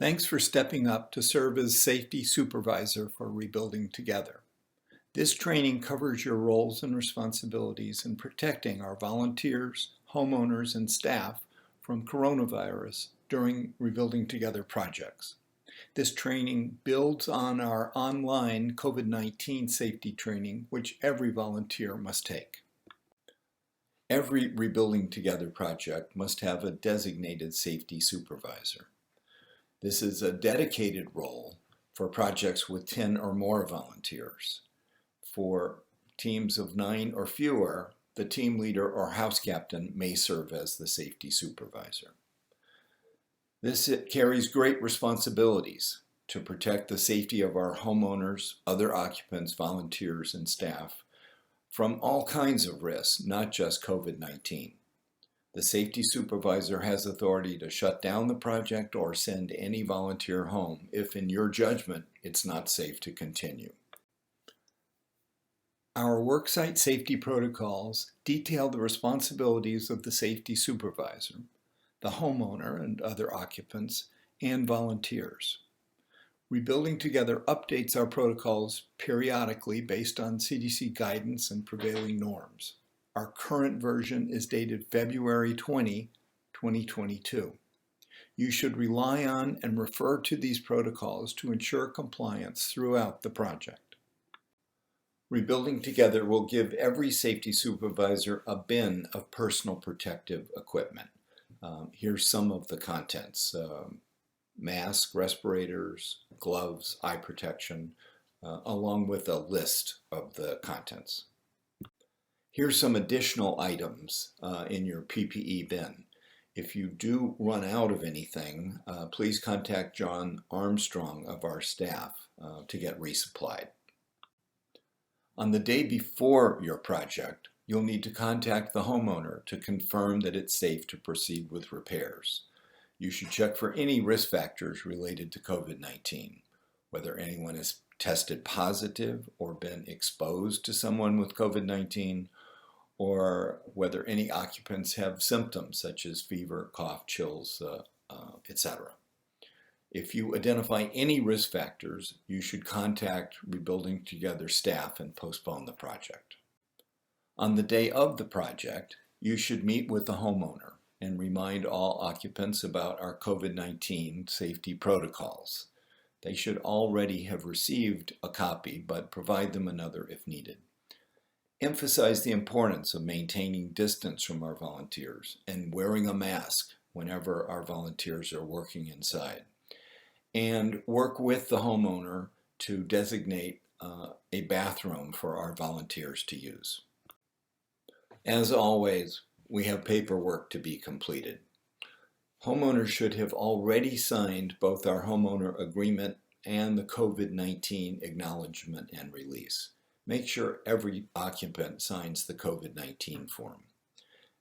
Thanks for stepping up to serve as Safety Supervisor for Rebuilding Together. This training covers your roles and responsibilities in protecting our volunteers, homeowners, and staff from coronavirus during Rebuilding Together projects. This training builds on our online COVID-19 safety training, which every volunteer must take. Every Rebuilding Together project must have a designated safety supervisor. This is a dedicated role for projects with 10 or more volunteers. For teams of 9 or fewer, the team leader or house captain may serve as the safety supervisor. This carries great responsibilities to protect the safety of our homeowners, other occupants, volunteers, and staff from all kinds of risks, not just COVID-19. The safety supervisor has authority to shut down the project or send any volunteer home if, in your judgment, it's not safe to continue. Our worksite safety protocols detail the responsibilities of the safety supervisor, the homeowner and other occupants, and volunteers. Rebuilding Together updates our protocols periodically based on CDC guidance and prevailing norms. Our current version is dated February 20, 2022. You should rely on and refer to these protocols to ensure compliance throughout the project. Rebuilding Together will give every safety supervisor a bin of personal protective equipment. Here's some of the contents: masks, respirators, gloves, eye protection, along with a list of the contents. Here's some additional items in your PPE bin. If you do run out of anything, please contact John Armstrong of our staff to get resupplied. On the day before your project, you'll need to contact the homeowner to confirm that it's safe to proceed with repairs. You should check for any risk factors related to COVID-19, whether anyone has tested positive or been exposed to someone with COVID-19, or whether any occupants have symptoms such as fever, cough, chills, etc. If you identify any risk factors, you should contact Rebuilding Together staff and postpone the project. On the day of the project, you should meet with the homeowner and remind all occupants about our COVID-19 safety protocols. They should already have received a copy, but provide them another if needed. Emphasize the importance of maintaining distance from our volunteers and wearing a mask whenever our volunteers are working inside. And work with the homeowner to designate a bathroom for our volunteers to use. As always, we have paperwork to be completed. Homeowners should have already signed both our homeowner agreement and the COVID-19 acknowledgement and release. Make sure every occupant signs the COVID-19 form.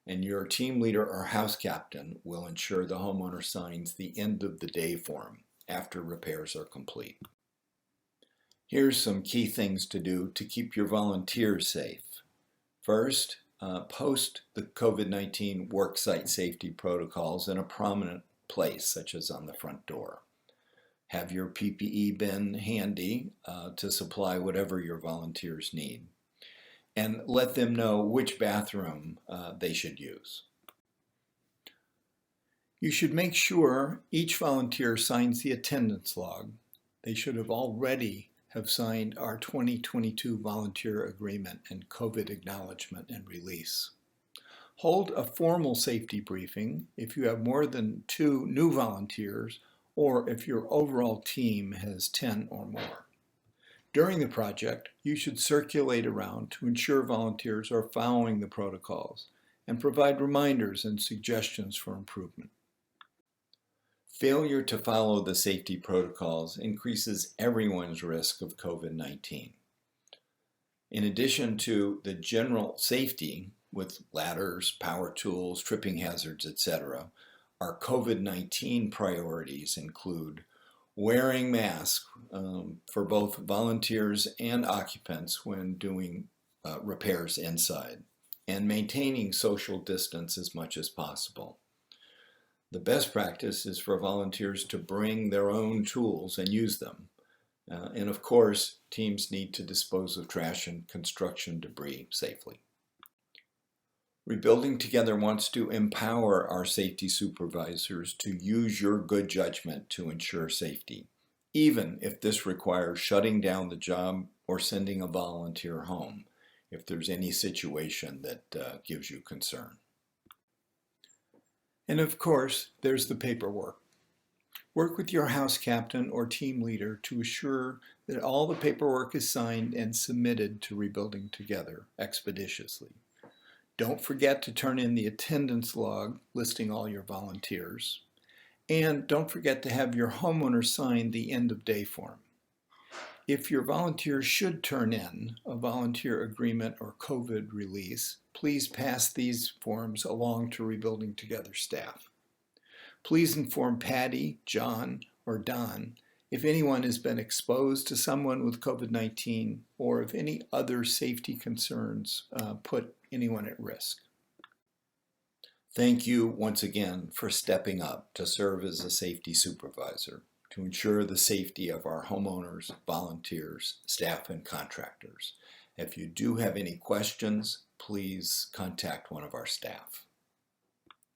And your team leader or house captain will ensure the homeowner signs the end of the day form after repairs are complete. Here's some key things to do to keep your volunteers safe. First, post the COVID-19 worksite safety protocols in a prominent place, such as on the front door. Have your PPE bin handy to supply whatever your volunteers need. And let them know which bathroom they should use. You should make sure each volunteer signs the attendance log. They should have already signed our 2022 volunteer agreement and COVID acknowledgement and release. Hold a formal safety briefing if you have more than 2 new volunteers or if your overall team has 10 or more. During the project, you should circulate around to ensure volunteers are following the protocols and provide reminders and suggestions for improvement. Failure to follow the safety protocols increases everyone's risk of COVID-19. In addition to the general safety with ladders, power tools, tripping hazards, etc., our COVID-19 priorities include wearing masks for both volunteers and occupants when doing repairs inside, and maintaining social distance as much as possible. The best practice is for volunteers to bring their own tools and use them. And of course, teams need to dispose of trash and construction debris safely. Rebuilding Together wants to empower our safety supervisors to use your good judgment to ensure safety, even if this requires shutting down the job or sending a volunteer home, if there's any situation that gives you concern. And of course, there's the paperwork. Work with your house captain or team leader to assure that all the paperwork is signed and submitted to Rebuilding Together expeditiously. Don't forget to turn in the attendance log listing all your volunteers. And don't forget to have your homeowner sign the end of day form. If your volunteers should turn in a volunteer agreement or COVID release, please pass these forms along to Rebuilding Together staff. Please inform Patty, John, or Don if anyone has been exposed to someone with COVID-19 or if any other safety concerns put anyone at risk. Thank you once again for stepping up to serve as a safety supervisor to ensure the safety of our homeowners, volunteers, staff, and contractors. If you do have any questions, please contact one of our staff.